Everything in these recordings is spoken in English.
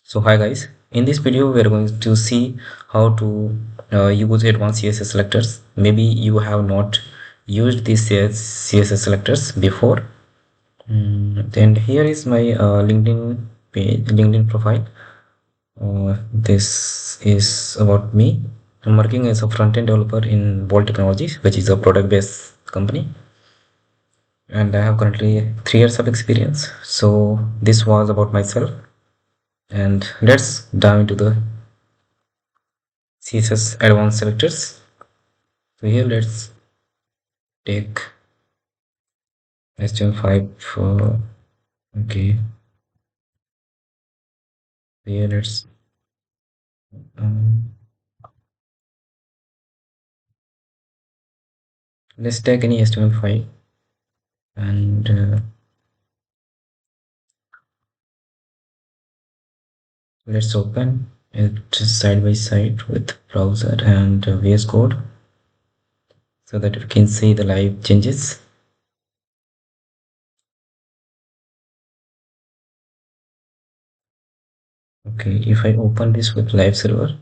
So hi guys, in this video we are going to see how to use advanced CSS selectors. Maybe you have not used these CSS selectors before. Then here is my LinkedIn page, LinkedIn profile. This is about me. I'm working as a front-end developer in Bolt Technologies, which is a product-based company, and I have currently 3 years of experience. So this was about myself, and let's dive into the CSS advanced selectors. So here let's take HTML5 for okay. Here um, let's take any HTML5 and let's open it side by side with browser and VS Code so that you can see the live changes. Okay, if I open this with live server,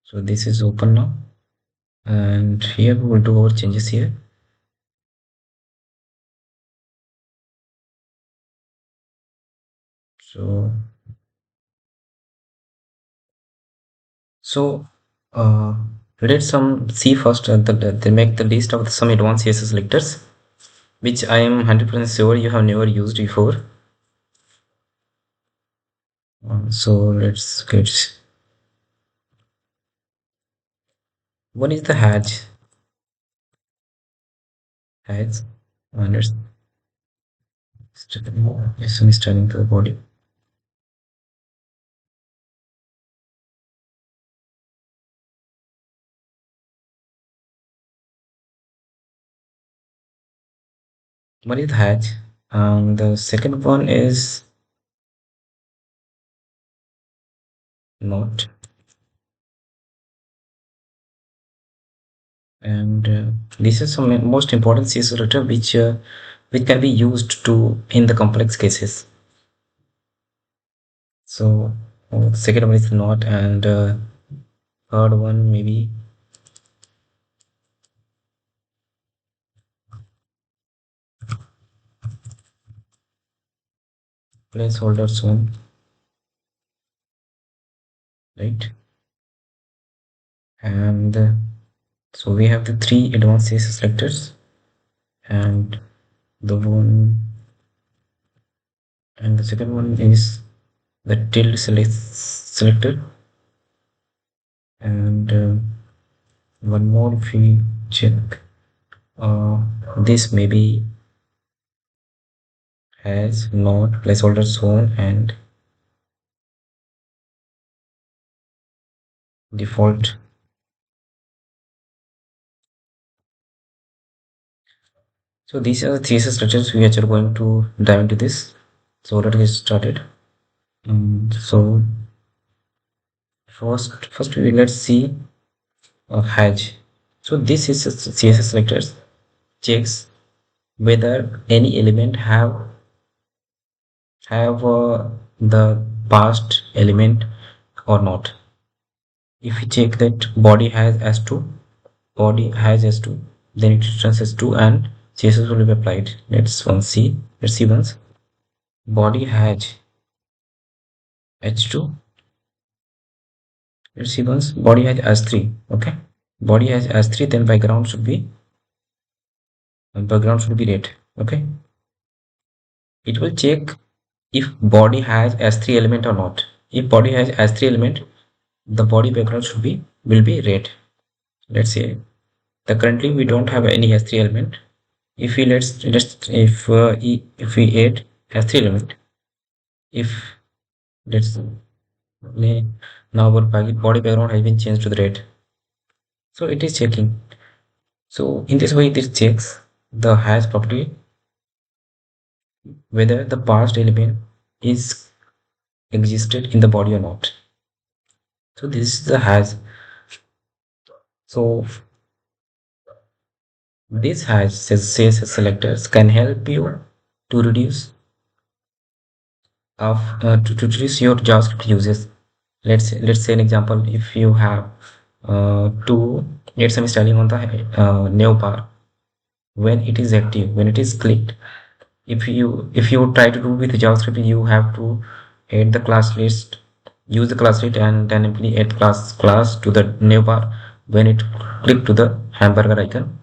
so this is open now, and here we will do our changes here. So So let's see first they make the list of some advanced CSS selectors, which I am 100% sure you have never used before. So let's get what is the hatch and let's yes, I'm starting to the body. What is the hatch? The second one is not, and this is some most important CSS selector which can be used to in the complex cases. So second one is not, and third one maybe placeholder-shown, right? And so we have the three advanced CSS selectors, and the one and the second one is the tilde selector, and one more if we check, this maybe has not placeholder-shown and default. So these are the CSS structures we are going to dive into this. So let's get started. So first let's see a hash. So this is a CSS selectors checks whether any element have the past element or not. If we check that body has s2, then it returns s2 and CSS will be applied. Let's see once. Body has h2. Let's see once. Body has s3. Okay, body has s3, then background should be red. Okay, it will check if body has s3 element or not. If body has s3 element, the body background will be red. Let's say the currently we don't have any s3 element. If we let's if we add s3 element, if let's now our body background has been changed to the red, so it is checking. So in this way this checks the hash property whether the past element is existed in the body or not. So this is the hash. So this hash CSS selectors can help you to reduce of to reduce your JavaScript uses. Let's say an example. If you have two, let's say I'm styling on the new bar when it is active, when it is clicked. If you try to do with JavaScript, you have to add the class list, use the class list, and dynamically add class to the new bar when it click to the hamburger icon.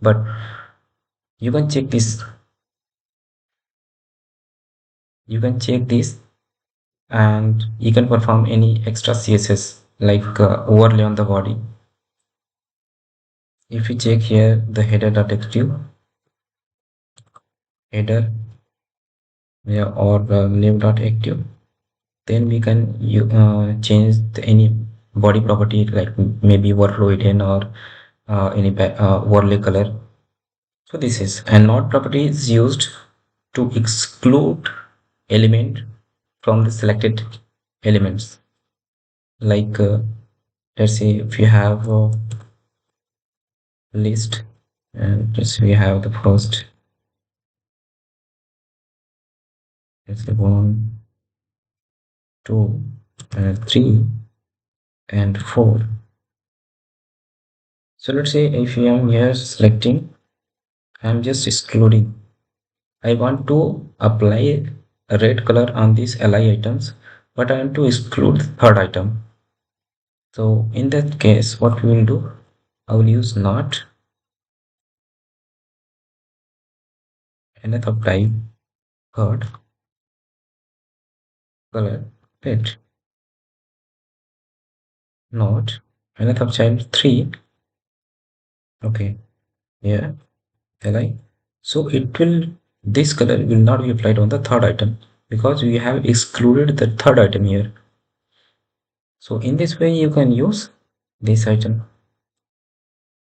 But you can check this. You can check this, and you can perform any extra CSS like overlay on the body. If you check here the header.active header, yeah, or name.active, then we can change any body property like maybe workflow hidden or any overlay color. So this is, and not property is used to exclude element from the selected elements. Like let's say if you have a list, and let's say we have the first, let's say 1, 2, 3 and 4. So let's say if I am here selecting, I'm just excluding. I want to apply a red color on these li items, but I want to exclude the third item. So in that case, what we will do, I will use not nth of type third color red, not nth of child 3. Okay, yeah, li. So it will, this color will not be applied on the third item because we have excluded the third item here. So in this way you can use this item.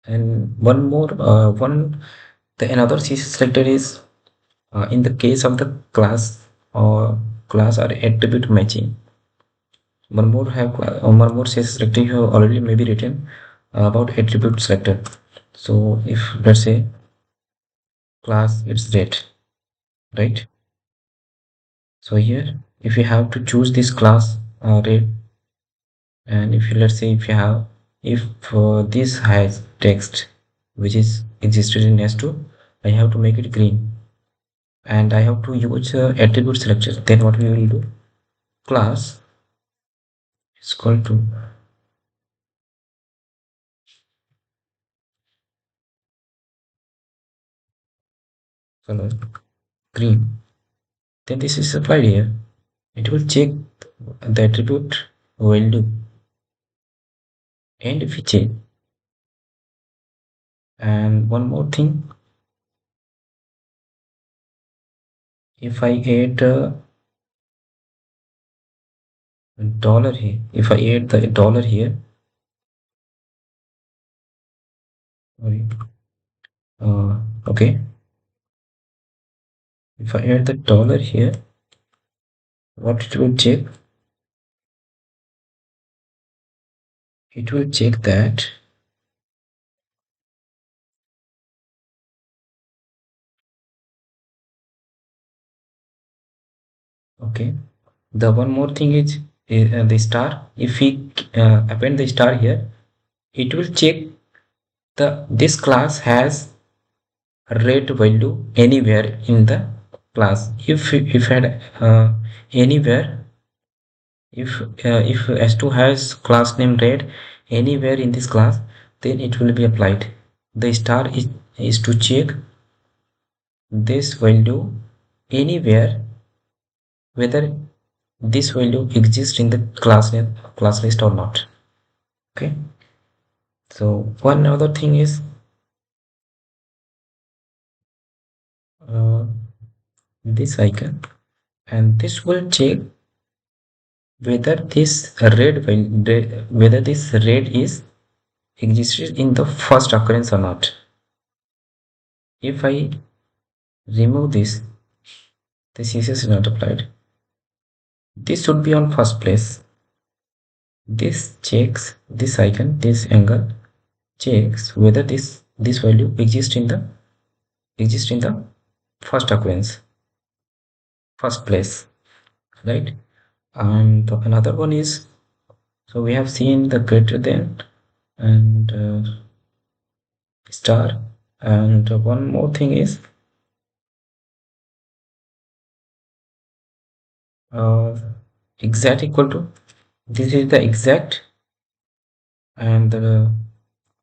And one more the another CSS selector is in the case of the class or attribute matching. One more CSS selector you have already maybe written about attribute selector. So if let's say class it's red, right? So here if you have to choose this class red, and if you, let's say if you have, if this has text which is existed in s2, I have to make it green, and I have to use attribute selector. Then what we will do, class is equal to color green, then this is applied here. It will check the attribute value, and if we check, and one more thing, if I add a dollar here, if I add the dollar here, sorry, okay, if I add the dollar here, what it will check, it will check that okay. The one more thing is the star. If we append the star here, it will check the this class has red value anywhere in the class. If had anywhere, if s2 has class name red anywhere in this class, then it will be applied. The star is to check this value anywhere, whether this value exists in the class list or not. Okay, so one other thing is uh, this icon, and this will check whether this whether this red is existed in the first occurrence or not. If I remove this, the CSS is not applied. This should be on first place. This checks, this icon, this angle checks whether this value exists in the first occurrence, first place. right? And another one is, so we have seen the greater than and star, and one more thing is uh, exact equal to, this is the exact, and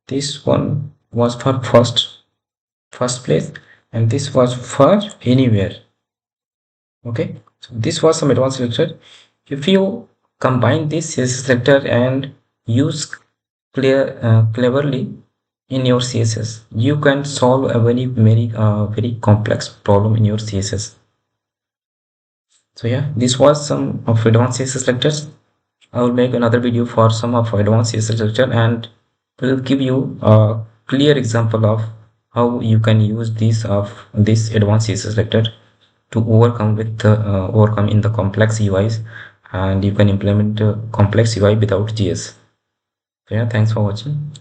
this one was for first place, and this was for anywhere. Okay, so this was some advanced selector. If you combine this CSS selector and use cleverly in your CSS, you can solve a very complex problem in your CSS. So yeah, this was some of advanced CSS selectors. I will make another video for some of advanced CSS selector, and will give you a clear example of how you can use this advanced CSS selector to overcome in the complex UIs, and you can implement complex UI without GS. So yeah, thanks for watching.